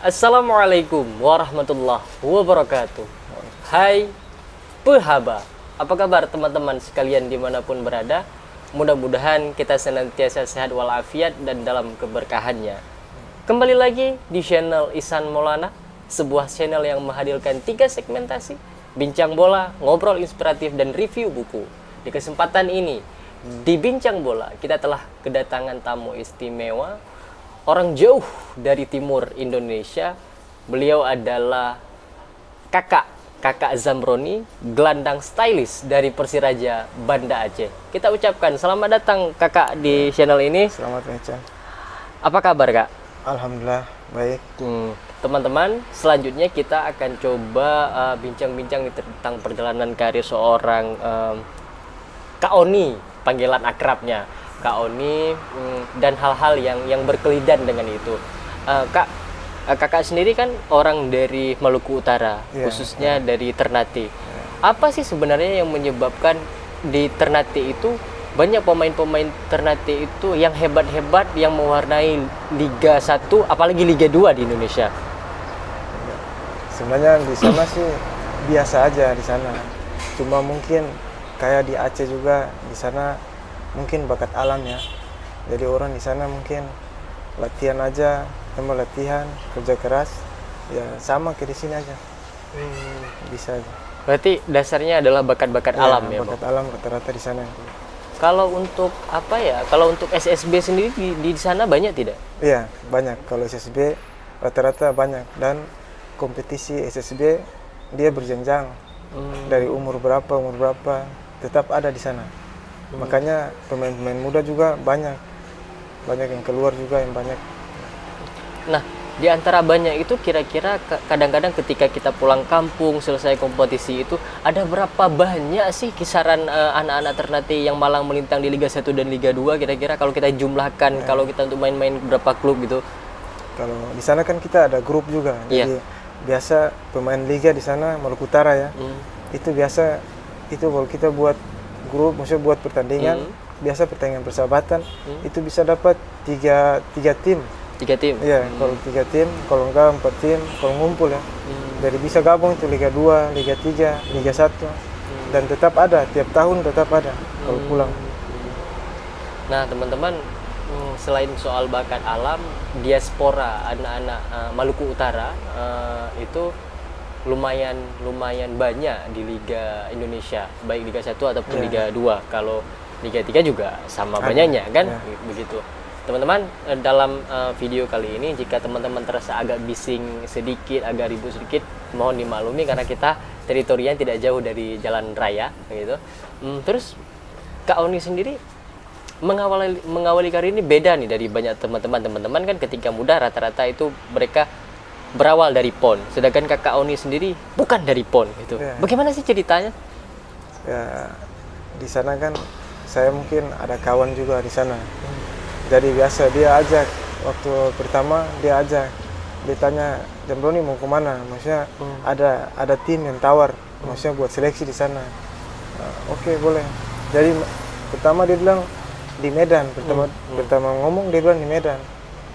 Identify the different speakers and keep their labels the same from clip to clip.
Speaker 1: Assalamualaikum warahmatullahi wabarakatuh. Hai Pehaba, apa kabar teman-teman sekalian dimanapun berada? Mudah-mudahan kita senantiasa sehat walafiat dan dalam keberkahannya. Kembali lagi di channel Ihsan Maulana, sebuah channel yang menghadirkan 3 segmentasi: bincang bola, ngobrol inspiratif, dan review buku. Di kesempatan ini, di Bincang Bola, kita telah kedatangan tamu istimewa, orang jauh dari timur Indonesia. Beliau adalah kakak Zamroni, gelandang stylish dari Persiraja Banda Aceh. Kita ucapkan selamat datang kakak di channel ini.
Speaker 2: Selamat Mecan.
Speaker 1: Apa kabar kak?
Speaker 2: Alhamdulillah baik.
Speaker 1: Teman-teman, selanjutnya kita akan coba bincang-bincang tentang perjalanan karir seorang Kak Oni, panggilan akrabnya Kak Oni, dan hal-hal yang berkelidan dengan itu. Kakak sendiri kan orang dari Maluku Utara, khususnya dari Ternate. Apa sih sebenarnya yang menyebabkan di Ternate itu banyak pemain-pemain Ternate itu yang hebat-hebat, yang mewarnai Liga 1, apalagi Liga 2 di Indonesia?
Speaker 2: Sebenarnya di sana sih biasa aja di sana. Cuma mungkin kayak di Aceh juga, di sana mungkin bakat alam ya. Jadi orang di sana mungkin latihan aja, sama latihan, kerja keras, ya sama kayak di sini aja. Bisa aja.
Speaker 1: Berarti dasarnya adalah bakat-bakat alam ya,
Speaker 2: bakat alam rata-rata di sana.
Speaker 1: Kalau untuk Kalau untuk SSB sendiri di sana banyak tidak?
Speaker 2: Iya, banyak. Kalau SSB rata-rata banyak, dan kompetisi SSB dia berjenjang. Dari umur berapa tetap ada di sana. Makanya pemain-pemain muda juga banyak yang keluar juga, yang banyak.
Speaker 1: Nah, di antara banyak itu kira-kira kadang-kadang ketika kita pulang kampung selesai kompetisi itu, ada berapa banyak sih kisaran anak-anak Ternate yang malang melintang di Liga 1 dan Liga 2 kira-kira kalau kita jumlahkan, kalau kita untuk main-main berapa klub gitu?
Speaker 2: Kalau di sana kan kita ada grup juga. Jadi biasa pemain liga di sana Maluku Utara ya. Itu biasa, itu kalau kita buat grup, maksudnya buat pertandingan, biasa pertandingan persahabatan, itu bisa dapat tiga tim.
Speaker 1: 3 tim?
Speaker 2: Iya, kalau 3 tim, kalau enggak 4 tim, kalau ngumpul ya. Jadi bisa gabung itu Liga 2, Liga 3, Liga 1. Dan tetap ada, tiap tahun tetap ada kalau pulang.
Speaker 1: Nah teman-teman, selain soal bakat alam, diaspora anak-anak Maluku Utara itu lumayan banyak di Liga Indonesia, baik Liga 1 ataupun Liga 2. Kalau Liga 3 juga sama banyaknya kan, begitu. Teman-teman, dalam video kali ini jika teman-teman terasa agak bising sedikit, agak ribut sedikit, mohon dimaklumi karena kita teritorinya tidak jauh dari jalan raya gitu. Terus Kak Oni sendiri mengawali karir ini beda nih dari banyak teman-teman kan ketika muda rata-rata itu mereka berawal dari PON, sedangkan Kak Oni sendiri bukan dari PON gitu. Bagaimana sih ceritanya?
Speaker 2: Ya, di sana kan saya mungkin ada kawan juga di sana. Jadi biasa dia ajak, waktu pertama dia ajak, dia tanya, Zamroni mau kemana? Maksudnya ada tim yang tawar, maksudnya buat seleksi di sana. Oke, boleh. Jadi pertama dia bilang di Medan, pertama ngomong dia bilang di Medan.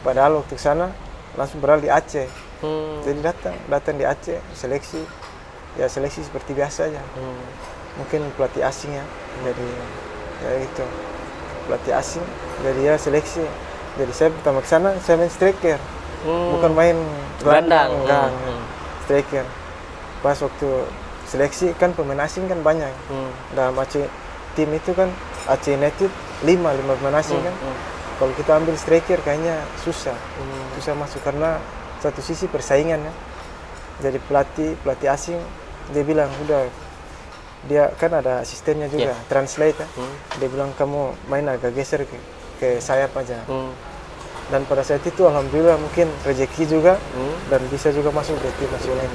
Speaker 2: Padahal waktu sana langsung beralih di Aceh. Jadi datang di Aceh, seleksi, ya seleksi seperti biasa aja. Mungkin pelatih asing ya, jadi ya itu. Pelatih asing, jadi ya seleksi. Jadi saya pertama ke sana, saya main striker, bukan main gelandang, striker. Pas waktu seleksi kan pemain asing kan banyak. Dalam Aceh tim itu kan Aceh United 5 pemain asing kan. Kalau kita ambil striker kayaknya susah masuk karena satu sisi persaingan ya. Jadi pelatih asing dia bilang udah, dia kan ada asistennya juga, translate ya. Dia bilang kamu main agak geser ke sayap aja. Dan pada saat itu alhamdulillah mungkin rezeki juga, dan bisa juga masuk ke tim nasional.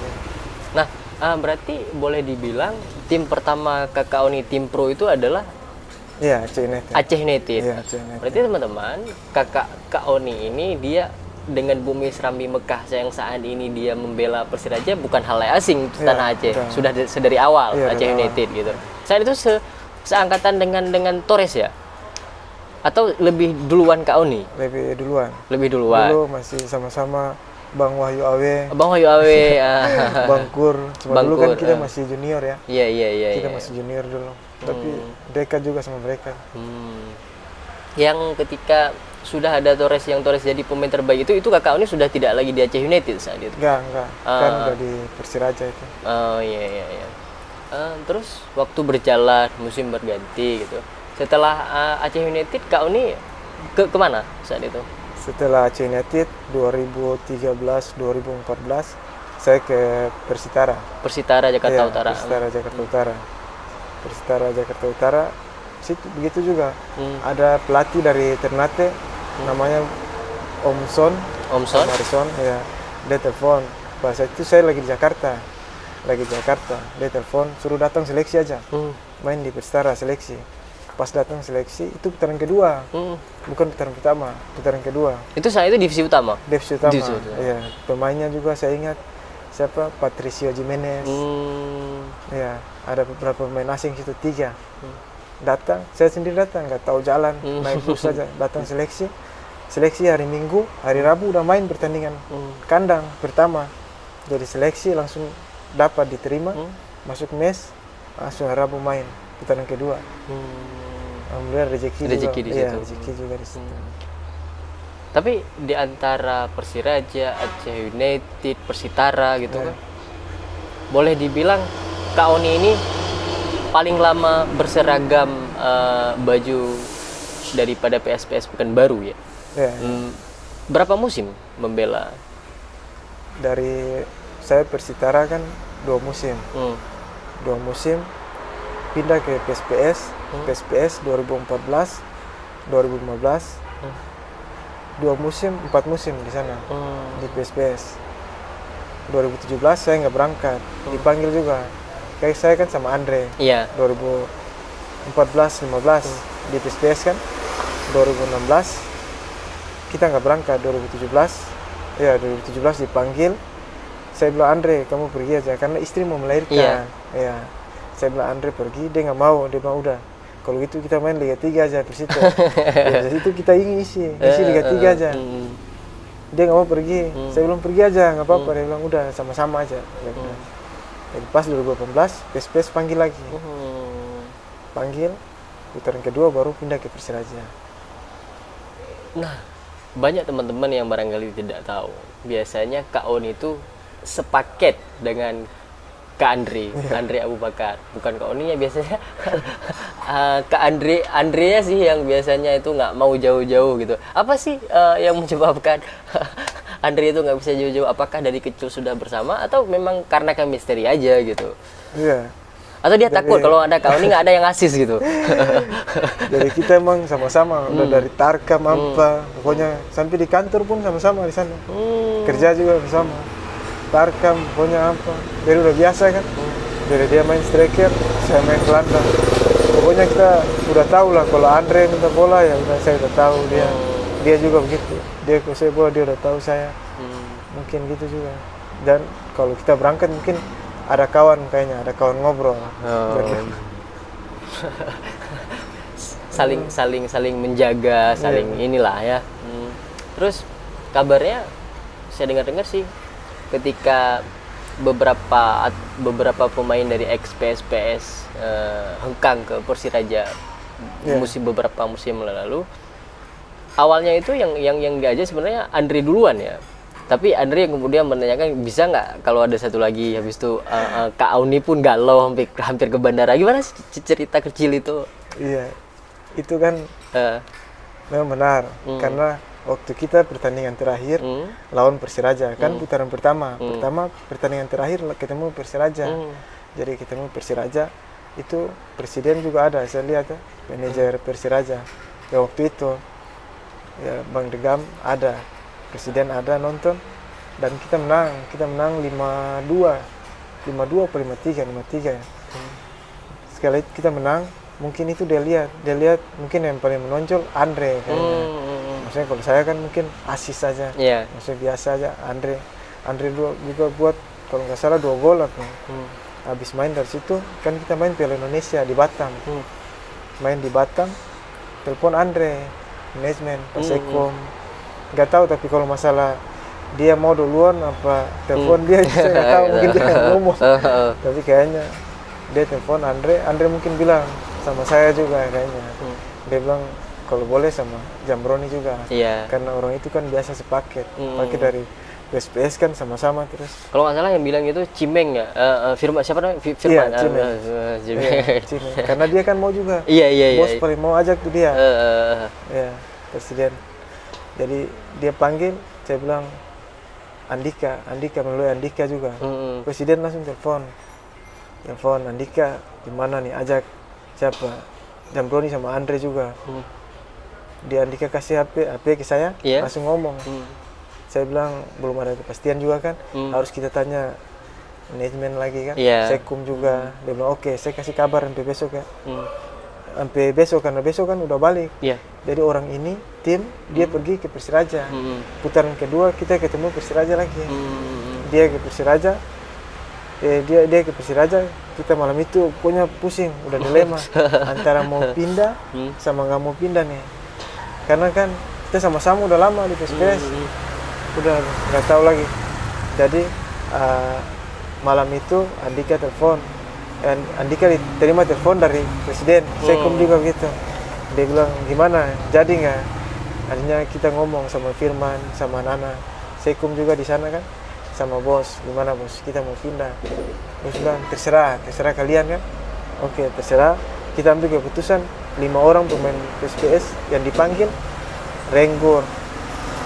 Speaker 1: Nah, berarti boleh dibilang tim pertama Kak Oni tim pro itu adalah
Speaker 2: Aceh United.
Speaker 1: Aceh United.
Speaker 2: Aceh United.
Speaker 1: Berarti teman-teman, Kak Oni ini dia dengan bumi serambi Mekah yang saat ini dia membela Persiraja bukan hal yang asing di tanah Aceh. Sudah sedari awal Aceh United gitu. Saat itu seangkatan dengan Torres ya? Atau lebih duluan Kak Oni?
Speaker 2: Lebih duluan.
Speaker 1: Lebih duluan.
Speaker 2: Dulu masih sama-sama Bang Wahyu Awe,
Speaker 1: Bang Wahyu Awe.
Speaker 2: Bang Kur. Cuma
Speaker 1: Bang
Speaker 2: dulu kan
Speaker 1: Kur,
Speaker 2: kita masih junior ya.
Speaker 1: Iya, iya, iya.
Speaker 2: Kita
Speaker 1: iya.
Speaker 2: masih junior dulu. Tapi dekat juga sama mereka.
Speaker 1: Yang ketika sudah ada Torres yang Torres jadi pemain terbaik itu kakak ini sudah tidak lagi di Aceh United saat itu.
Speaker 2: Enggak. Kan udah di Persiraja itu.
Speaker 1: Oh iya, iya, iya. Terus waktu berjalan musim berganti gitu. Setelah Aceh United kak ini kemana saat itu?
Speaker 2: Setelah Aceh United 2013-2014 saya ke Persitara.
Speaker 1: Persitara Jakarta
Speaker 2: Iya,
Speaker 1: Utara.
Speaker 2: Persitara Jakarta Utara. Persitara Jakarta Utara. Situ begitu juga. Ada pelatih dari Ternate namanya Om Son.
Speaker 1: Om Son.
Speaker 2: Marison ya. Dia telepon. Pas itu saya lagi di Jakarta. Dia telepon suruh datang seleksi aja. Main di Persitara seleksi. Pas datang seleksi itu putaran kedua. Bukan putaran pertama, putaran kedua.
Speaker 1: Itu saat itu divisi utama.
Speaker 2: Divisi utama.
Speaker 1: Divisi utama.
Speaker 2: Iya, pemainnya juga saya ingat siapa? Patricio Jimenez. Ya, ada beberapa pemain asing situ 3. Datang, saya sendiri datang, nggak tahu jalan, naik bus saja, datang seleksi. Seleksi hari Minggu, hari Rabu udah main pertandingan kandang pertama. Jadi seleksi langsung dapat diterima, masuk mes, langsung hari Rabu main putaran kedua. Alhamdulillah rezeki juga.
Speaker 1: Di
Speaker 2: Iya,
Speaker 1: situ.
Speaker 2: rezeki juga di situ.
Speaker 1: Tapi di antara Persiraja, Aceh United, Persitara gitu kan, boleh dibilang Kak Oni ini paling lama berseragam baju daripada PSPS Pekanbaru ya.
Speaker 2: Ya,
Speaker 1: Berapa musim membela?
Speaker 2: dari saya Persitara kan 2 musim. 2 musim pindah ke PSPS. PSPS 2014, 2015. 2 musim, 4 musim di sana. Di PSPS. 2017 saya nggak berangkat, dipanggil juga. Kayak saya kan sama Andre.
Speaker 1: Iya.
Speaker 2: 2014-15 di PSPS kan. 2016 kita nggak berangkat. 2017 dipanggil. Saya bilang Andre kamu pergi aja karena istri mau melahirkan. Iya. Saya bilang Andre pergi, dia nggak mau, dia bilang udah. Kalau gitu kita main Liga 3 aja Persito. Ya, dari situ kita ingin isi Liga 3 aja. Dia nggak mau pergi. Saya bilang pergi aja, nggak apa-apa. Dia bilang udah sama-sama aja. Jadi pas 2018 PSPS panggil lagi. Panggil putaran kedua baru pindah ke Persiraja.
Speaker 1: Nah, banyak teman-teman yang barangkali tidak tahu. Biasanya Kak On itu sepaket dengan Kak Andre Abu Bakar. Bukan Kak Oninya biasanya. Kak Andrea sih yang biasanya itu nggak mau jauh-jauh gitu. Apa sih yang menyebabkan Andre itu nggak bisa jauh-jauh? Apakah dari kecil sudah bersama atau memang karena chemistry aja gitu?
Speaker 2: Iya.
Speaker 1: Atau dia takut kalau ada Kak Oni nggak ada yang asis gitu?
Speaker 2: Jadi kita emang sama-sama udah dari Tarkam apa, pokoknya sampai di kantor pun sama-sama di sana. Kerja juga bersama. Tarkam pokoknya apa. Jadi udah biasa kan. Jadi dia main striker, saya main gelandang. Pokoknya kita udah tahu lah kalau Andre minta bola ya udah saya udah tahu dia. Dia juga begitu. Dia kalau saya bola dia udah tahu saya. Mungkin gitu juga. Dan kalau kita berangkat mungkin ada kawan kayaknya, ada kawan ngobrol.
Speaker 1: saling menjaga, saling inilah ya. Terus kabarnya saya dengar sih ketika beberapa pemain dari ex PSPS hengkang ke Persiraja beberapa musim lalu. Awalnya itu yang diajak sebenarnya Andre duluan ya. Tapi Andre yang kemudian menanyakan bisa nggak kalau ada satu lagi, habis itu Kak Auni pun galau hampir ke bandara. Gimana sih cerita kecil itu?
Speaker 2: Iya, itu kan memang benar karena waktu kita pertandingan terakhir lawan Persiraja kan putaran pertama pertandingan terakhir ketemu Persiraja. Jadi ketemu Persiraja itu presiden juga ada, saya lihat ya, manajer Persiraja ya waktu itu ya Bang Degam ada, presiden ada nonton dan kita menang 5-2 atau 5-3 ya. Sekali kita menang, mungkin itu dia lihat mungkin yang paling menonjol Andre kayaknya. Maksudnya kalau saya kan mungkin asis saja, maksudnya biasa aja. Andre juga buat kalau nggak salah 2 gol apa. Habis main dari situ kan kita main Piala Indonesia di Batam. Main di Batam, telepon Andre, manajemen, Pasekom. Nggak tahu tapi kalau masalah dia mau duluan apa telepon dia, saya nggak tahu, mungkin dia nggak ngomong. Tapi kayaknya dia telepon Andre mungkin bilang sama saya juga kayaknya. Dia bilang kalau boleh sama Jambroni juga.
Speaker 1: Iya.
Speaker 2: Karena orang itu kan biasa sepaket, paket dari SPS kan sama-sama terus.
Speaker 1: Kalau nggak salah yang bilang itu Cimeng ya, Firman siapa namanya? Firman.
Speaker 2: Iya, Cimeng.
Speaker 1: Cimeng.
Speaker 2: Cimeng. Karena dia kan mau juga.
Speaker 1: Iya.
Speaker 2: Bos paling mau ajak tuh dia. Ya, presiden. Jadi dia panggil, saya bilang Andika melalui Andika juga. Presiden langsung telepon Andika, gimana nih, ajak siapa? Jambroni sama Andre juga. Dia Andika kasih HP ke saya, langsung ngomong. Saya bilang belum ada kepastian juga kan, harus kita tanya manajemen lagi kan, Sekum juga. Dia bilang oke, saya kasih kabar sampai besok ya. Sampai besok, karena besok kan udah balik. Jadi orang ini tim dia pergi ke Persiraja. Putaran kedua kita ketemu Persiraja lagi. Dia ke Persiraja, dia ke Persiraja. Kita malam itu pokoknya pusing, udah dilema antara mau pindah sama nggak mau pindah nih. Karena kan kita sama-sama udah lama di PSPS, udah nggak tahu lagi. Jadi malam itu Andika telepon. Andika diterima telepon dari presiden, Sekum juga gitu. Dia bilang gimana, jadi nggak? Akhirnya kita ngomong sama Firman, sama Nana, Sekum juga di sana kan, sama bos, gimana bos, kita mau pindah. Bos bilang terserah kalian kan. Oke, terserah. Kita ambil keputusan 5 orang pemain PSPS yang dipanggil, Renggor,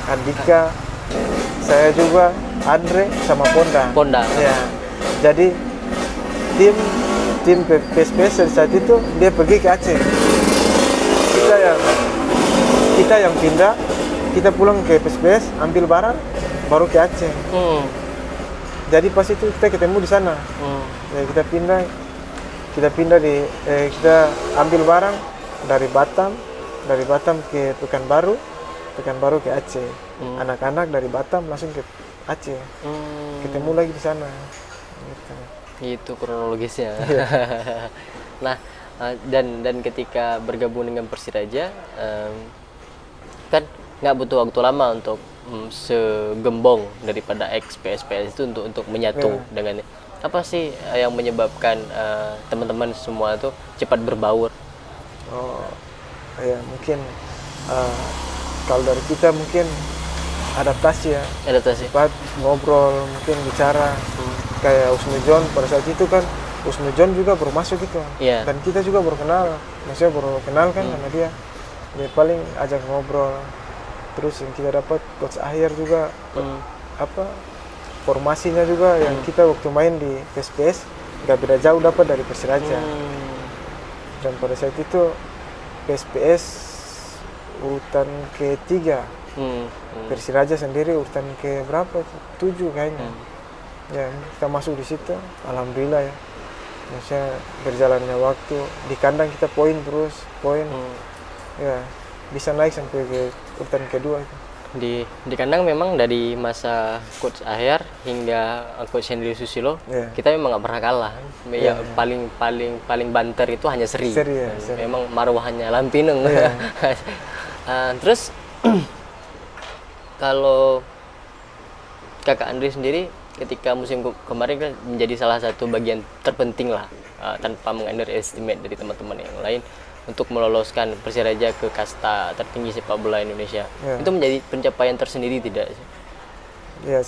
Speaker 2: Andika, saya juga, Andre sama Ponda. Ya, jadi tim PSPS saat itu dia pergi ke Aceh. Kita yang pindah, kita pulang ke PSPS, ambil barang, baru ke Aceh. Jadi pas itu kita ketemu di sana. Ya, kita ambil barang dari Batam ke Pekanbaru ke Aceh. Anak-anak dari Batam langsung ke Aceh. Ketemu lagi di sana. Gitu.
Speaker 1: Itu kronologisnya. Nah, dan ketika bergabung dengan Persiraja, kan nggak butuh waktu lama untuk segembong daripada PSPS itu untuk menyatu dengan. Apa sih yang menyebabkan teman-teman semua itu cepat berbaur?
Speaker 2: Oh, ya mungkin kalau dari kita mungkin adaptasi ya. Cepat ngobrol, mungkin bicara. Kayak Usnujon pada saat itu kan, Usnujon juga baru masuk gitu. Dan kita juga baru kenal, maksudnya baru kenal kan sama dia paling ajak ngobrol. Terus yang kita dapat coach Ahyar juga, formasinya juga yang kita waktu main di PSPS gak beda jauh dapat dari Persiraja. Dan pada saat itu PSPS urutan ke-3, Persiraja sendiri urutan ke berapa? 7 kayaknya. Ya, kita masuk di situ, alhamdulillah ya. Maksudnya berjalannya waktu di kandang kita poin. Ya, bisa naik sampai ke urutan kedua itu.
Speaker 1: Di kandang memang dari masa coach Ahyar hingga coach Henry Susilo, kita memang nggak pernah kalah. Paling banter itu hanya Seri. Memang marwahnya Lampineng. Terus kalau kakak Andri sendiri ketika musim kemarin kan menjadi salah satu bagian terpenting lah, tanpa meng-underestimate dari teman-teman yang lain untuk meloloskan Persiraja ke kasta tertinggi sepak bola Indonesia. Itu menjadi pencapaian tersendiri tidak sih?
Speaker 2: Ya,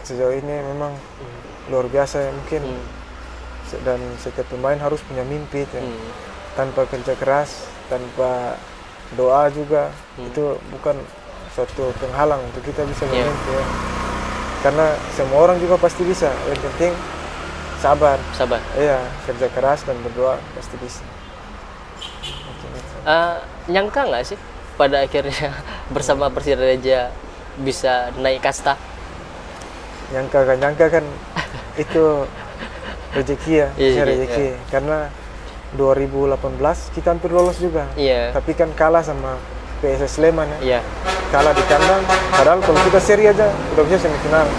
Speaker 2: sejauh ini memang luar biasa ya, mungkin. Dan setiap pemain harus punya mimpi ya. Tanpa kerja keras, tanpa doa juga, itu bukan suatu penghalang untuk kita bisa bermimpi ya. Karena semua orang juga pasti bisa, yang penting sabar. Iya, kerja keras dan berdoa pasti bisa.
Speaker 1: Nyangka nggak sih pada akhirnya bersama Persiraja bisa naik kasta?
Speaker 2: Nyangka kan itu rezeki ya, rezeki. Karena 2018 kita hampir lolos juga, tapi kan kalah sama PSS Sleman ya. Kalah di kandang, padahal kalau kita seri aja udah bisa semifinal,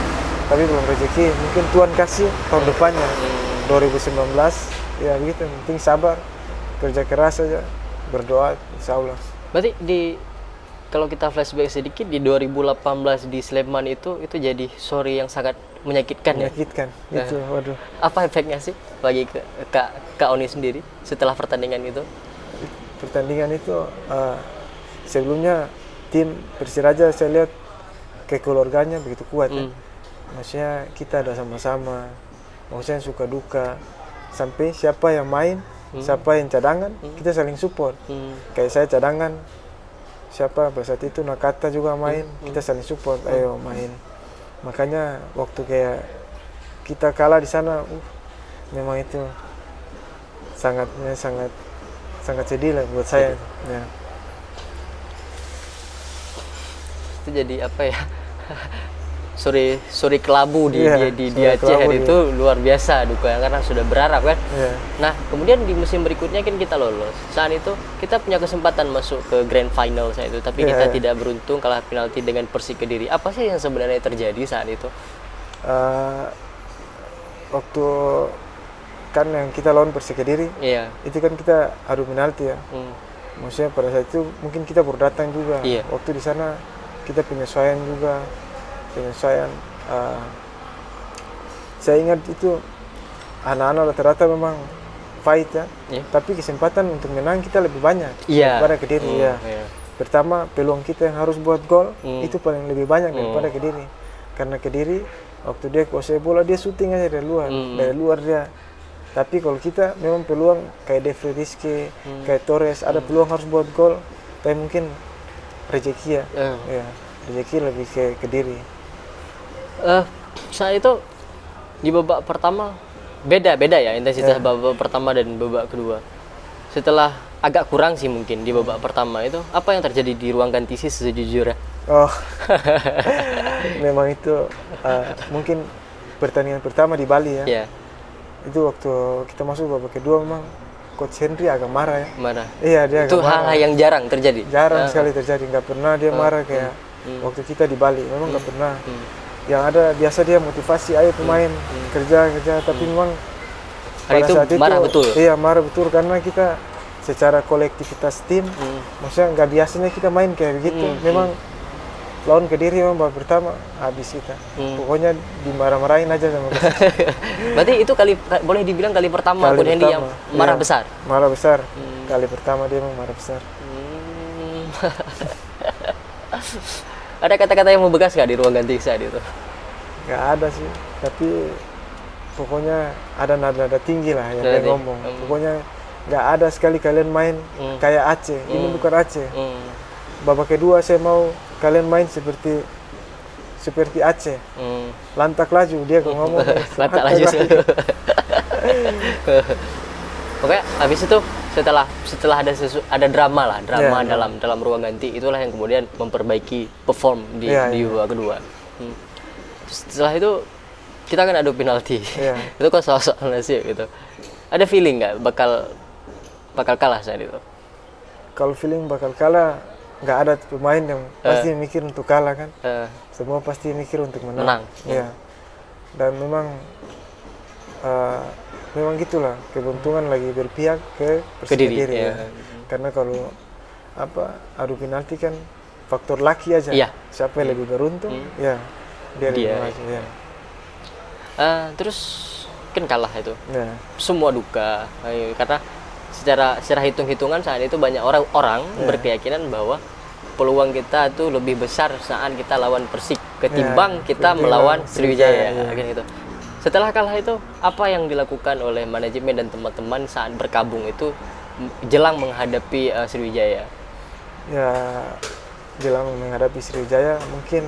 Speaker 2: tapi belum rezeki. Mungkin Tuhan kasih tahun depannya 2019 ya begitu. Penting sabar, kerja keras aja, berdoa, insya Allah.
Speaker 1: Berarti kalau kita flashback sedikit di 2018 di Sleman itu jadi sore yang sangat menyakitkan ya.
Speaker 2: Menyakitkan. Itu, waduh.
Speaker 1: Apa efeknya sih bagi Kak Oni sendiri setelah pertandingan itu?
Speaker 2: Pertandingan itu sebelumnya tim Persiraja saya lihat kekeluarganya begitu kuat ya. Maksudnya kita ada sama-sama, maksudnya suka duka, sampai siapa yang main, siapa yang cadangan, kita saling support. Kayak saya cadangan, siapa pada saat itu Nakata juga main, kita saling support, ayo main. Makanya waktu kayak kita kalah di sana, memang itu sangat sedih lah buat saya. Ya.
Speaker 1: Itu jadi apa ya? sore kelabu di Aceh hari itu luar biasa duka karena sudah berharap kan. Nah kemudian di musim berikutnya kan kita lolos. Saat itu kita punya kesempatan masuk ke grand final saat itu, tapi kita tidak beruntung, kalah penalti dengan Persik Kediri. Apa sih yang sebenarnya terjadi saat itu?
Speaker 2: Waktu kan yang kita lawan Persik Kediri, itu kan kita adu penalti ya. Maksudnya pada saat itu mungkin kita baru datang juga. Waktu di sana kita penyesuaian juga. Saya ingat itu anak-anak rata-rata memang fight ya, tapi kesempatan untuk menang kita lebih banyak daripada Kediri Pertama peluang kita yang harus buat gol itu paling lebih banyak daripada Kediri, karena Kediri waktu dia kuasai bola dia syuting aja dari luar dia. Tapi kalau kita memang peluang kayak Devri Rizky, kayak Torres ada peluang harus buat gol, tapi mungkin rezeki ya, rezeki lebih ke Kediri.
Speaker 1: Saat itu di babak pertama beda ya intensitas babak pertama dan babak kedua. Setelah agak kurang sih mungkin di babak pertama itu, apa yang terjadi di ruang ganti sih sejujurnya?
Speaker 2: Memang itu mungkin pertandingan pertama di Bali ya. Itu waktu kita masuk babak kedua memang Coach Henry agak marah ya. Iya, dia
Speaker 1: itu hal yang jarang terjadi.
Speaker 2: Jarang sekali terjadi, nggak pernah dia marah kayak waktu kita di Bali. Memang nggak pernah. Yang ada biasa dia motivasi, ayo pemain kerja, tapi memang
Speaker 1: hari itu marah betul.
Speaker 2: Iya, marah betul karena kita secara kolektivitas tim, maksudnya nggak biasanya kita main kayak begitu. Memang lawan Kediri memang babak pertama habis kita. Pokoknya dimarah-marahin aja sama kita.
Speaker 1: Berarti itu boleh dibilang kali pertama Coach Henry yang marah besar.
Speaker 2: Marah besar. Kali pertama dia memang marah besar.
Speaker 1: Ada kata-kata yang membekas nggak di ruang ganti saat itu?
Speaker 2: Nggak ada sih, tapi pokoknya ada nada-nada tinggi lah yang dia ngomong. Pokoknya nggak ada sekali kalian main kayak Aceh. Ini bukan Aceh. Babak kedua saya mau kalian main seperti Aceh. Lantak laju dia ngomong.
Speaker 1: Lantak laju. Pokoknya habis itu setelah ada drama dalam ruang ganti, itulah yang kemudian memperbaiki perform di babak kedua. Setelah itu kita kan adu penalti. Itu kan soal nasib gitu. Ada feeling nggak bakal kalah saat itu?
Speaker 2: Kalau feeling bakal kalah, nggak ada pemain yang pasti mikir untuk kalah kan. Semua pasti mikir untuk menang. Dan memang gitulah, keberuntungan lagi berpihak ke Persik Kediri ya. Karena kalau adu penalti kan faktor laki aja. Siapa yang lebih beruntung, dia lebih maju ya.
Speaker 1: Terus kan kalah itu. Semua duka karena secara hitung-hitungan saat itu banyak orang berkeyakinan bahwa peluang kita tuh lebih besar saat kita lawan Persik ketimbang kita melawan Sriwijaya gitu. Setelah kalah itu, apa yang dilakukan oleh manajemen dan teman-teman saat berkabung itu jelang menghadapi Sriwijaya?
Speaker 2: Ya, jelang menghadapi Sriwijaya, mungkin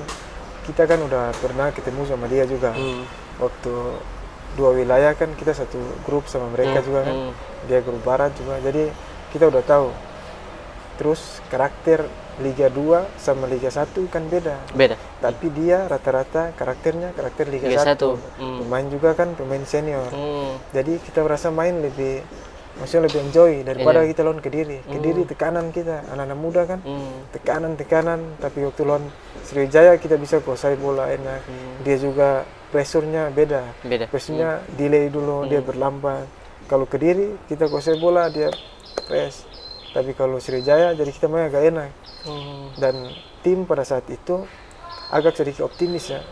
Speaker 2: kita kan udah pernah ketemu sama dia juga. Waktu dua wilayah kan kita satu grup sama mereka juga kan. Dia grup barat juga, jadi kita udah tahu. Terus karakter Liga 2 sama Liga 1 kan beda. Tapi dia rata-rata karakter Liga 1. Pemain juga kan pemain senior. Jadi kita merasa main lebih enjoy daripada kita lawan Kediri. Kediri tekanan kita, anak-anak muda kan. Tekanan, tapi waktu lawan Sriwijaya kita bisa kuasai bola enak. Dia juga pressure-nya beda. Pressure-nya delay dulu, dia berlambat. Kalau Kediri kita kuasai bola, dia press. Tapi kalau Sriwijaya jadi kita main agak enak. Dan tim pada saat itu agak sedikit optimis ya.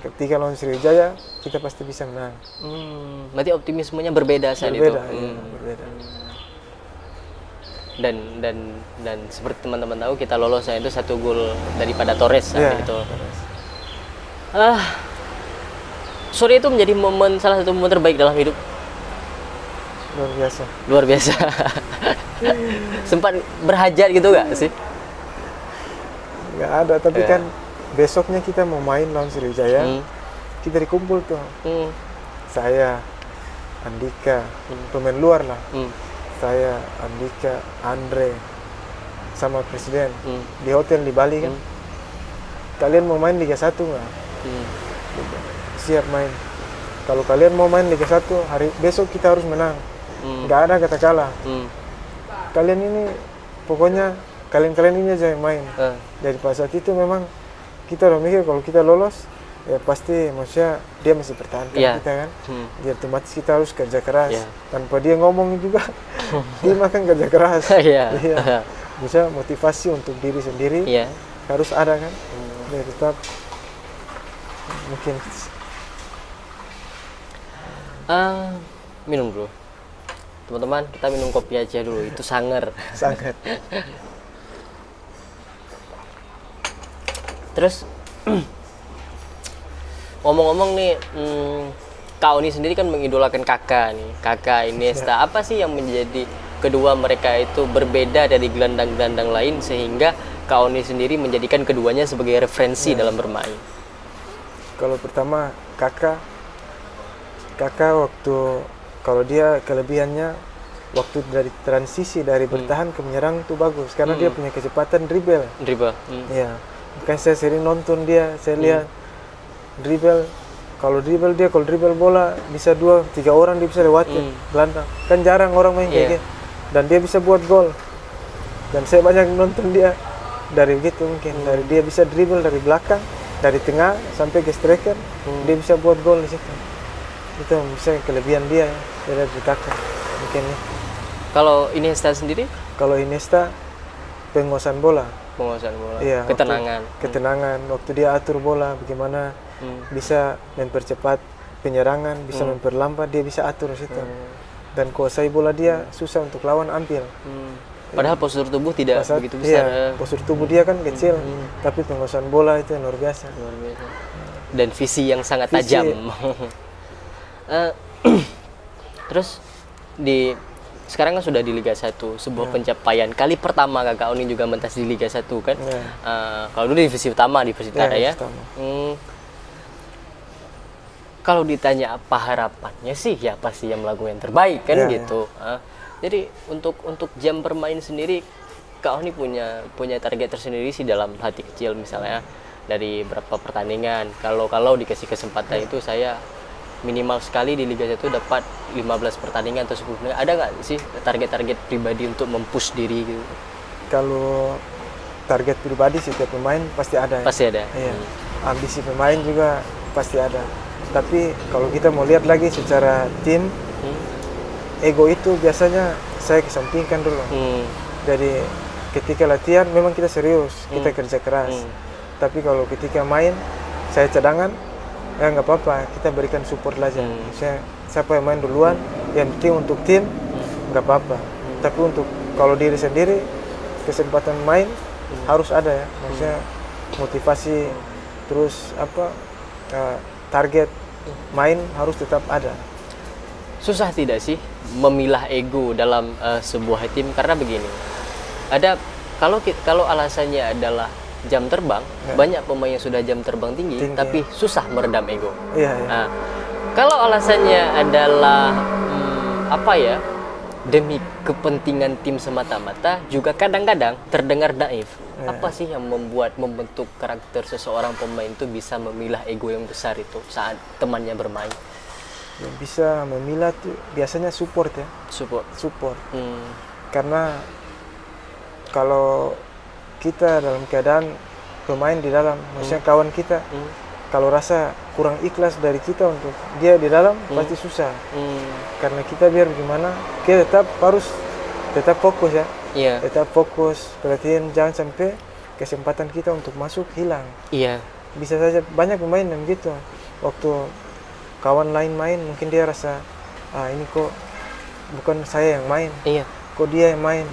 Speaker 2: Ketika lawan Sriwijaya kita pasti bisa menang.
Speaker 1: Berarti optimismenya berbeda saat
Speaker 2: Berbeda,
Speaker 1: itu.
Speaker 2: ya, berbeda.
Speaker 1: Dan seperti teman-teman tahu kita lolosnya itu 1 gol daripada Torres saat itu. Sore itu menjadi salah satu momen terbaik dalam hidup. Luar biasa. Sempat berhajat gitu gak sih?
Speaker 2: Nggak ada, tapi kan besoknya kita mau main lawan Sriwijaya. Kita dikumpul tuh. Saya, Andika, pemain luar lah. Saya, Andika, Andre, sama presiden di hotel di Bali kan. Kalian mau main Liga 1 nggak? Siap main. Kalau kalian mau main Liga 1 hari besok kita harus menang. Nggak ada kata kalah. Kalian ini pokoknya kalian ini aja yang main. Jadi pada saat itu memang kita udah mikir kalau kita lolos ya pasti maksudnya dia masih pertahankan kita kan. Jadi otomatis kita harus kerja keras. Tanpa dia ngomong juga tim akan kerja keras. Bisa motivasi untuk diri sendiri harus ada kan. Jadi tetap mungkin
Speaker 1: minum dulu. Teman-teman, kita minum kopi aja dulu. Itu sangat. Terus ngomong-ngomong nih, Kak Oni sendiri kan mengidolakan kakak nih, kakak Iniesta. Apa sih yang menjadi kedua mereka itu berbeda dari gelandang-gelandang lain sehingga Kak Oni sendiri menjadikan keduanya sebagai referensi dalam bermain?
Speaker 2: Kalau pertama kakak waktu kalau dia kelebihannya waktu dari transisi dari bertahan ke menyerang itu bagus karena dia punya kecepatan dribble. Ya, makanya saya sering nonton dia, saya lihat dribble. Kalau dribble bola bisa 2-3 orang dia bisa lewatin gelandang. Kan jarang orang main kayak gitu. Dan dia bisa buat gol. Dan saya banyak nonton dia dari begitu mungkin. Dari dia bisa dribble dari belakang, dari tengah sampai ke striker, dia bisa buat gol di situ. Itu bisa kelebihan dia ya, dari kakak mungkin ya.
Speaker 1: Kalau Iniesta sendiri?
Speaker 2: Kalau Iniesta penguasaan bola. Iya, ketenangan. Waktu dia atur bola bagaimana bisa mempercepat penyerangan, bisa memperlambat, dia bisa atur situ. Dan kuasai bola dia susah untuk lawan ambil.
Speaker 1: Padahal postur tubuh tidak begitu besar.
Speaker 2: Postur tubuh dia kan kecil, tapi penguasaan bola itu luar biasa.
Speaker 1: Dan visi yang sangat tajam. Terus sekarang kan sudah di Liga 1, sebuah pencapaian kali pertama Kakak Oni juga mentas di Liga 1 kan. Kalau dulu divisi utama di Persitara ya. Kalau ditanya apa harapannya sih ya pasti yang melakukan yang terbaik kan gitu. Jadi untuk jam bermain sendiri Kak Oni punya target tersendiri sih dalam hati kecil, misalnya dari berapa pertandingan. Kalau dikasih kesempatan itu saya minimal sekali di Liga 1 dapat 15 pertandingan atau 10 pertandingan. Ada nggak sih target-target pribadi untuk mempush diri gitu?
Speaker 2: Kalau target pribadi setiap pemain pasti ada.
Speaker 1: Pasti ada.
Speaker 2: Iya. Ambisi pemain juga pasti ada. Tapi kalau kita mau lihat lagi secara tim, ego itu biasanya saya kesampingkan dulu. Jadi ketika latihan memang kita serius, kita kerja keras. Tapi kalau ketika main, saya cadangan, ya nggak apa-apa, kita berikan support aja. Misalnya siapa yang main duluan, yang penting untuk tim nggak apa-apa. Tapi untuk kalau diri sendiri kesempatan main harus ada ya. Maksudnya motivasi terus target main harus tetap ada.
Speaker 1: Susah tidak sih memilah ego dalam sebuah tim? Karena begini, ada kalau alasannya adalah jam terbang, banyak pemain yang sudah jam terbang tinggi tapi susah meredam ego. Nah, kalau alasannya adalah demi kepentingan tim semata-mata, juga kadang-kadang terdengar naif. Apa sih yang membentuk karakter seseorang pemain itu bisa memilah ego yang besar itu saat temannya bermain?
Speaker 2: Yang bisa memilah tuh biasanya support ya. Support. Karena kalau kita dalam keadaan pemain di dalam, maksudnya kawan kita, kalau rasa kurang ikhlas dari kita untuk dia di dalam pasti susah. Karena kita biar gimana, kita tetap harus tetap fokus ya.
Speaker 1: Iya.
Speaker 2: Tetap fokus, perhatiin jangan sampai kesempatan kita untuk masuk hilang.
Speaker 1: Iya.
Speaker 2: Bisa saja banyak pemain yang gitu. Waktu kawan lain main, mungkin dia rasa, ini kok bukan saya yang main,
Speaker 1: Iya.
Speaker 2: kok dia yang main.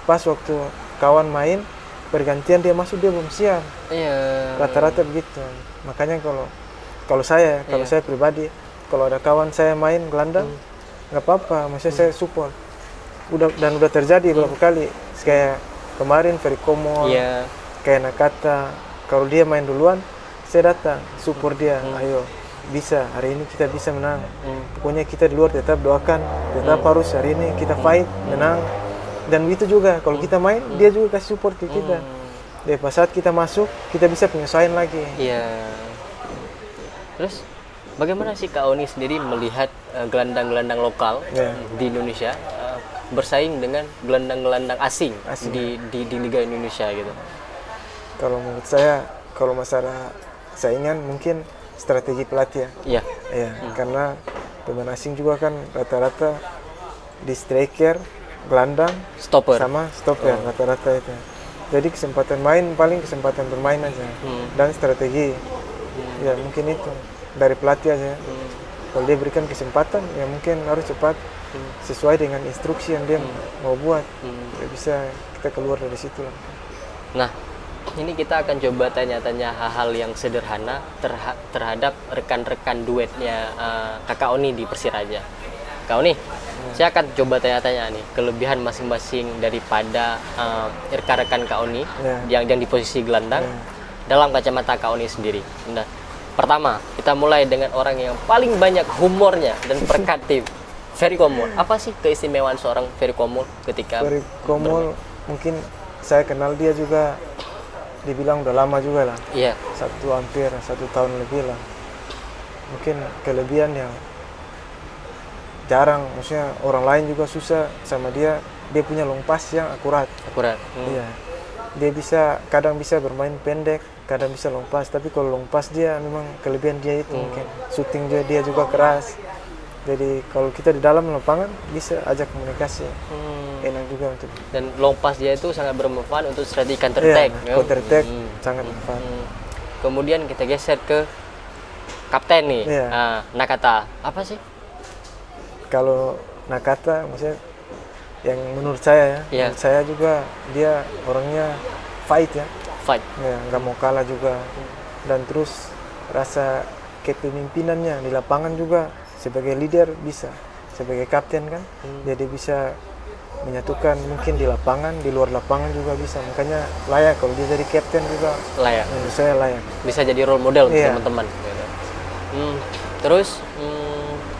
Speaker 2: Pas waktu kawan main, pergantian dia masuk, dia belum siap.
Speaker 1: Iya.
Speaker 2: Rata-rata begitu. Makanya kalau saya pribadi, kalau ada kawan saya main gelandang, nggak apa-apa, maksudnya saya support. Udah terjadi beberapa kali, kayak kemarin Ferry Komol,
Speaker 1: Iya.
Speaker 2: kayak Nakata, kalau dia main duluan, saya datang support dia. Ayo, bisa hari ini kita bisa menang. Pokoknya kita di luar tetap doakan, tetap harus hari ini kita fight, menang. Dan itu juga kalau kita main, dia juga kasih support ke kita. Jadi pas saat kita masuk, kita bisa penyesuaian lagi.
Speaker 1: Iya. Terus bagaimana sih Kak Oni sendiri melihat gelandang-gelandang lokal
Speaker 2: Iya.
Speaker 1: di Indonesia bersaing dengan gelandang-gelandang asing, di Liga Indonesia gitu?
Speaker 2: Kalau menurut saya, kalau masalah saingan mungkin strategi pelatih ya.
Speaker 1: Iya.
Speaker 2: Iya, karena pemain asing juga kan rata-rata di striker, gelandang,
Speaker 1: Stopper.
Speaker 2: sama stopper rata-rata itu. Jadi kesempatan main paling kesempatan bermain aja dan strategi. Ya mungkin itu dari pelatih aja. Kalau dia berikan kesempatan, ya mungkin harus cepat sesuai dengan instruksi yang dia mau buat. Ya bisa kita keluar dari situ lah.
Speaker 1: Nah, ini kita akan coba tanya-tanya hal-hal yang sederhana terhadap rekan-rekan duetnya Kakak Oni di Persiraja. Kak Oni, saya akan coba tanya-tanya nih kelebihan masing-masing daripada rekan-rekan Kak Oni yang di posisi gelandang dalam kacamata Kak Oni sendiri. Nah, pertama kita mulai dengan orang yang paling banyak humornya dan perkatif, Ferry Komol. Apa sih keistimewaan seorang Ferry Komol ketika
Speaker 2: Ferry Komol mungkin saya kenal dia juga dibilang udah lama juga lah.
Speaker 1: Iya.
Speaker 2: Hampir 1 tahun lebih lah. Mungkin kelebihan yang jarang, maksudnya orang lain juga susah sama dia punya long pass yang akurat. Iya. Dia kadang bisa bermain pendek, kadang bisa long pass, tapi kalau long pass dia memang kelebihan dia itu mungkin. Shooting dia juga keras. Jadi kalau kita di dalam lapangan bisa ajak komunikasi. Enak juga untuk.
Speaker 1: Dan long pass dia itu sangat bermanfaat untuk strategi counter attack.
Speaker 2: Counter attack sangat bermanfaat.
Speaker 1: Kemudian kita geser ke kapten nih, Nakata. Apa sih?
Speaker 2: Kalau Nakata, maksudnya yang menurut saya ya, menurut saya juga dia orangnya fight ya.
Speaker 1: Fight.
Speaker 2: Ya, nggak mau kalah juga. Dan terus rasa kepemimpinannya di lapangan juga sebagai leader bisa, sebagai kapten kan, jadi bisa menyatukan mungkin di lapangan, di luar lapangan juga bisa. Makanya layak kalau dia jadi kapten juga.
Speaker 1: Layak.
Speaker 2: Menurut saya layak.
Speaker 1: Bisa jadi role model untuk teman-teman. Terus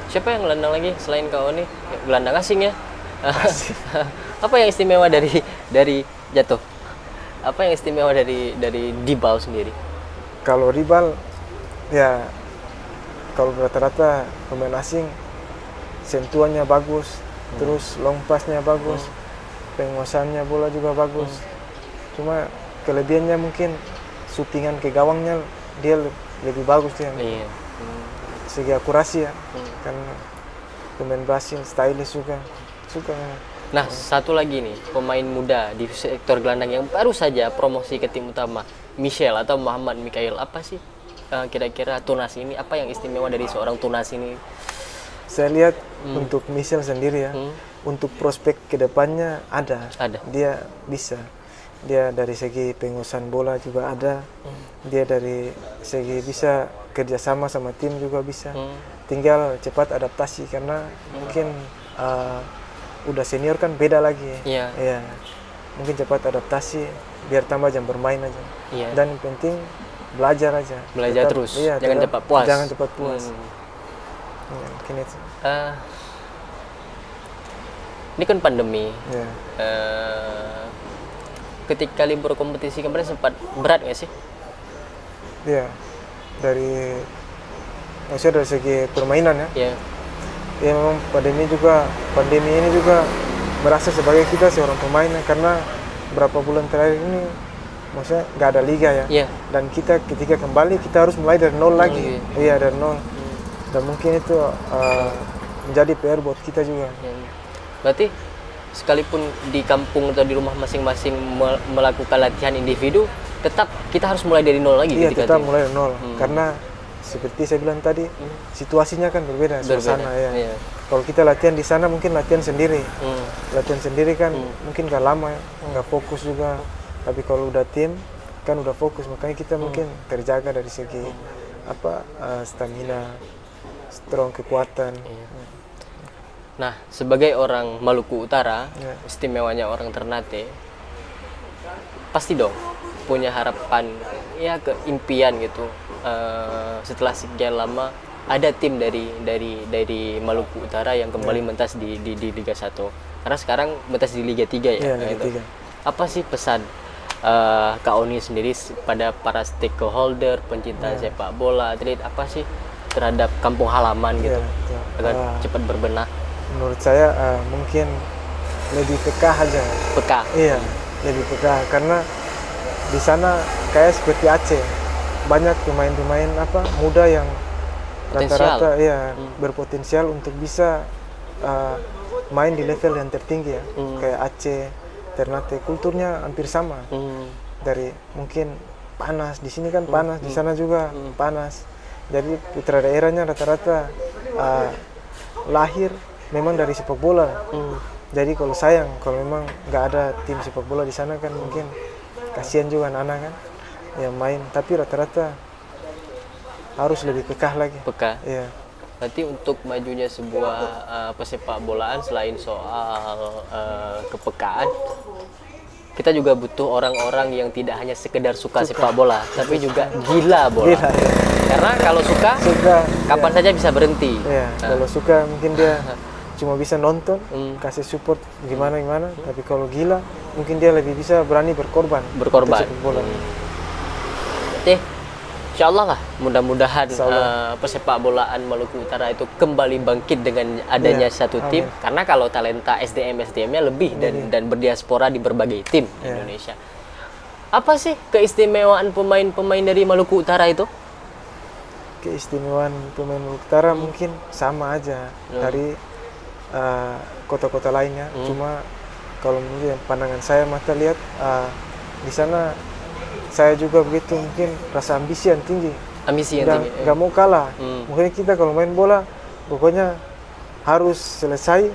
Speaker 1: siapa yang gelandang lagi selain Kak Oni? Gelandang asing ya. Apa yang istimewa dari Jatuh? Apa yang istimewa dari Dibal sendiri?
Speaker 2: Kalau Dibal ya, kalau rata-rata pemain asing sentuhannya bagus, terus long pass-nya bagus, penguasaannya bola juga bagus. Cuma kelebihannya mungkin shootingan ke gawangnya dia lebih bagus dia.
Speaker 1: Iya.
Speaker 2: Segi akurasi ya, kan pemain Brasil stylish juga, suka.
Speaker 1: Nah, satu lagi nih, pemain muda di sektor gelandang yang baru saja promosi ke tim utama, Michel atau Muhammad Mikail. Apa sih kira-kira Tunas ini? Apa yang istimewa dari seorang Tunas ini?
Speaker 2: Saya lihat untuk Michel sendiri ya, untuk prospek kedepannya ada. Dia bisa. Dia dari segi penguasaan bola juga ada. Dia dari segi bisa kerjasama sama tim juga bisa. Tinggal cepat adaptasi karena mungkin udah senior kan beda lagi.
Speaker 1: Iya.
Speaker 2: Ya. Mungkin cepat adaptasi biar tambah jam bermain aja.
Speaker 1: Iya.
Speaker 2: Dan yang penting belajar aja.
Speaker 1: Belajar tetap, terus.
Speaker 2: Iya,
Speaker 1: jangan cepat puas.
Speaker 2: Jangan cepat puas. Ya, mungkin itu.
Speaker 1: Ini kan pandemi.
Speaker 2: Ya.
Speaker 1: Ketika libur kompetisi kemarin sempat berat nggak sih?
Speaker 2: Iya. Maksudnya dari segi permainan ya.
Speaker 1: Iya.
Speaker 2: Ya memang pandemi ini juga merasa sebagai kita seorang pemain karena berapa bulan terakhir ini maksudnya nggak ada liga ya.
Speaker 1: Iya.
Speaker 2: Dan kita ketika kembali kita harus mulai dari nol lagi. Iya, dari nol. Dan mungkin itu menjadi PR buat kita juga.
Speaker 1: Berarti sekalipun di kampung atau di rumah masing-masing melakukan latihan individu, tetap kita harus mulai dari nol lagi
Speaker 2: Iya,
Speaker 1: ketika
Speaker 2: tetap
Speaker 1: tim.
Speaker 2: mulai dari nol. Karena seperti saya bilang tadi, situasinya kan berbeda, suasana ya.
Speaker 1: Iya.
Speaker 2: Kalau kita latihan di sana mungkin latihan sendiri.
Speaker 1: Hmm.
Speaker 2: Latihan sendiri kan mungkin gak lama, nggak fokus juga. Tapi kalau udah tim kan udah fokus, makanya kita mungkin terjaga dari segi stamina, strong, kekuatan.
Speaker 1: Nah, sebagai orang Maluku Utara,
Speaker 2: Iya.
Speaker 1: istimewanya orang Ternate, pasti dong punya harapan, ya keimpian gitu. Setelah sekian lama ada tim dari Maluku Utara yang kembali mentas di Liga 1. Karena sekarang mentas di Liga 3 ya.
Speaker 2: Iya, Liga
Speaker 1: gitu.
Speaker 2: 3.
Speaker 1: Apa sih pesan Kak Oni sendiri pada para stakeholder, pencinta sepak bola, atlet, apa sih terhadap kampung halaman gitu,
Speaker 2: Iya, betul.
Speaker 1: agar cepat berbenah?
Speaker 2: Menurut saya mungkin lebih peka aja.
Speaker 1: Peka.
Speaker 2: Iya, lebih peka karena di sana kayak seperti Aceh, banyak pemain-pemain muda yang
Speaker 1: Potensial.
Speaker 2: rata-rata berpotensial untuk bisa main di level yang tertinggi ya. Kayak Aceh, Ternate, kulturnya hampir sama. Dari mungkin panas di sini kan panas, di sana juga panas. Jadi putra daerahnya rata-rata lahir memang dari sepak bola. Jadi kalau sayang kalau memang nggak ada tim sepak bola di sana kan mungkin kasihan juga anak-anak kan yang main. Tapi rata-rata harus lebih kekeh lagi.
Speaker 1: Peka.
Speaker 2: Iya.
Speaker 1: Berarti untuk majunya sebuah pesepak bolaan, selain soal kepekaan, kita juga butuh orang-orang yang tidak hanya sekedar suka sepak bola, tapi juga gila bola.
Speaker 2: Gila, ya.
Speaker 1: Karena kalau suka kapan saja bisa berhenti.
Speaker 2: Iya, kalau suka mungkin dia cuma bisa nonton, kasih support gimana, tapi kalau gila mungkin dia lebih bisa berani berkorban. untuk sepak bola.
Speaker 1: Berarti insya Allah lah, mudah-mudahan pesepak bolaan Maluku Utara itu kembali bangkit dengan adanya satu tim. Karena kalau talenta SDM-nya lebih dan berdiaspora di berbagai tim di Indonesia. Apa sih keistimewaan pemain-pemain dari Maluku Utara itu?
Speaker 2: Keistimewaan pemain Maluku Utara mungkin sama aja dari kota-kota lainnya. Cuma kalau menurut pandangan saya mata lihat di sana saya juga begitu, mungkin rasa ambisi yang tinggi.
Speaker 1: Ambisi yang tinggi.
Speaker 2: Nggak mau kalah. Mungkin kita kalau main bola pokoknya harus selesai.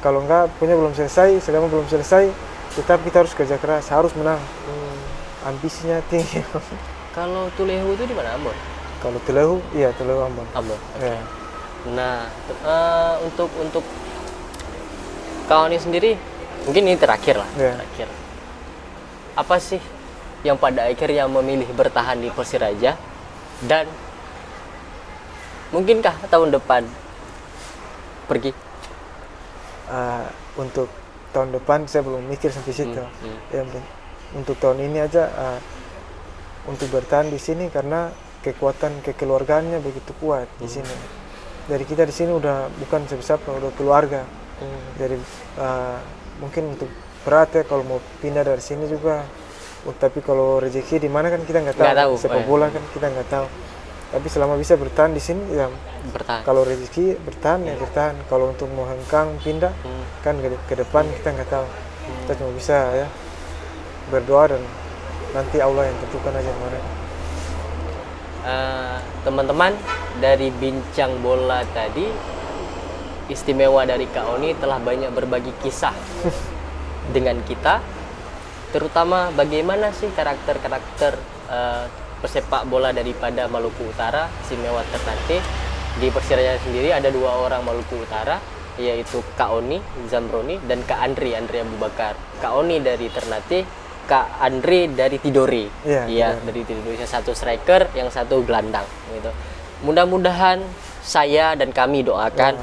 Speaker 2: Kalau nggak punya belum selesai, selama belum selesai, tetap kita harus kerja keras, harus menang. Ambisinya tinggi.
Speaker 1: Kalau Tulehu itu di mana, Ambon?
Speaker 2: Kalau Tulehu, iya Tulehu Ambon.
Speaker 1: Ambon.
Speaker 2: Ya.
Speaker 1: Nah, untuk Kak Oni sendiri, mungkin ini terakhir lah.
Speaker 2: Ya.
Speaker 1: Terakhir. Apa sih yang pada akhirnya memilih bertahan di Persiraja, dan mungkinkah tahun depan pergi?
Speaker 2: Untuk tahun depan saya belum mikir sampai situ. Untuk tahun ini aja untuk bertahan di sini karena kekuatan kekeluargaannya begitu kuat di sini. Dari kita di sini udah bukan siapa-siapa, udah keluarga. Jadi mungkin untuk berat ya kalau mau pindah dari sini juga. Tapi kalau rezeki di mana kan kita nggak tahu. Sepak bola kan kita nggak tahu. Tapi selama bisa bertahan di sini ya bertahan. Kalau rezeki bertahan ya bertahan. Kalau untuk mau hengkang pindah kan ke depan kita nggak tahu. Kita cuma bisa ya berdoa dan nanti Allah yang tentukan aja kemarin.
Speaker 1: Teman-teman, dari bincang bola tadi, istimewa dari Kak Oni telah banyak berbagi kisah dengan kita, terutama bagaimana sih karakter-karakter pesepak bola daripada Maluku Utara, istimewa Ternate. Di Persiraja sendiri ada 2 orang Maluku Utara, yaitu Kak Oni Zamroni dan Kak Andri Abu Bakar. Kak Oni dari Ternate, Kak Andri dari Tidore. Iya, dari Tidore. Yang satu striker, yang satu gelandang gitu. Mudah-mudahan saya dan kami doakan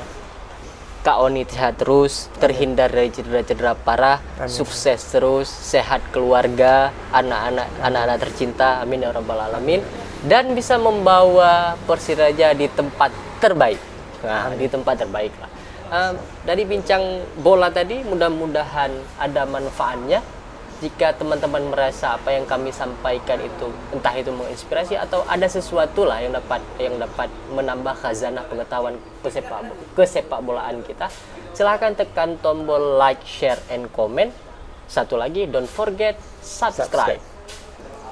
Speaker 1: Kak Oni sehat terus, terhindar dari cedera-cedera parah, sukses terus, sehat keluarga, anak-anak tercinta, amin ya rabbal alamin, dan bisa membawa Persiraja di tempat terbaik. Nah, di tempat terbaik lah. Dari bincang bola tadi, mudah-mudahan ada manfaatnya jika teman-teman merasa apa yang kami sampaikan itu entah itu menginspirasi atau ada sesuatu lah yang dapat menambah khazanah pengetahuan kesepak bolaan kita, silahkan tekan tombol like, share, and comment. Satu lagi, don't forget subscribe.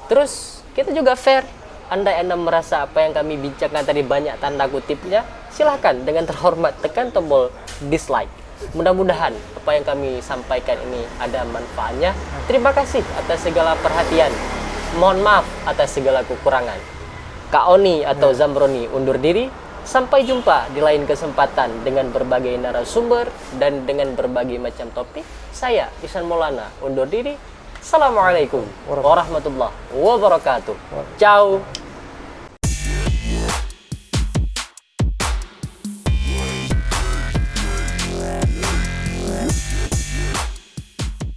Speaker 1: Terus kita juga fair. Andai Anda merasa apa yang kami bincangkan tadi banyak tanda kutipnya, silahkan dengan terhormat tekan tombol dislike. Mudah-mudahan apa yang kami sampaikan ini ada manfaatnya. Terima kasih atas segala perhatian. Mohon maaf atas segala kekurangan. Kak Oni atau Zamroni undur diri. Sampai jumpa di lain kesempatan dengan berbagai narasumber dan dengan berbagai macam topik. Saya Ihsan Maulana undur diri. Assalamualaikum warahmatullahi wabarakatuh. Ciao.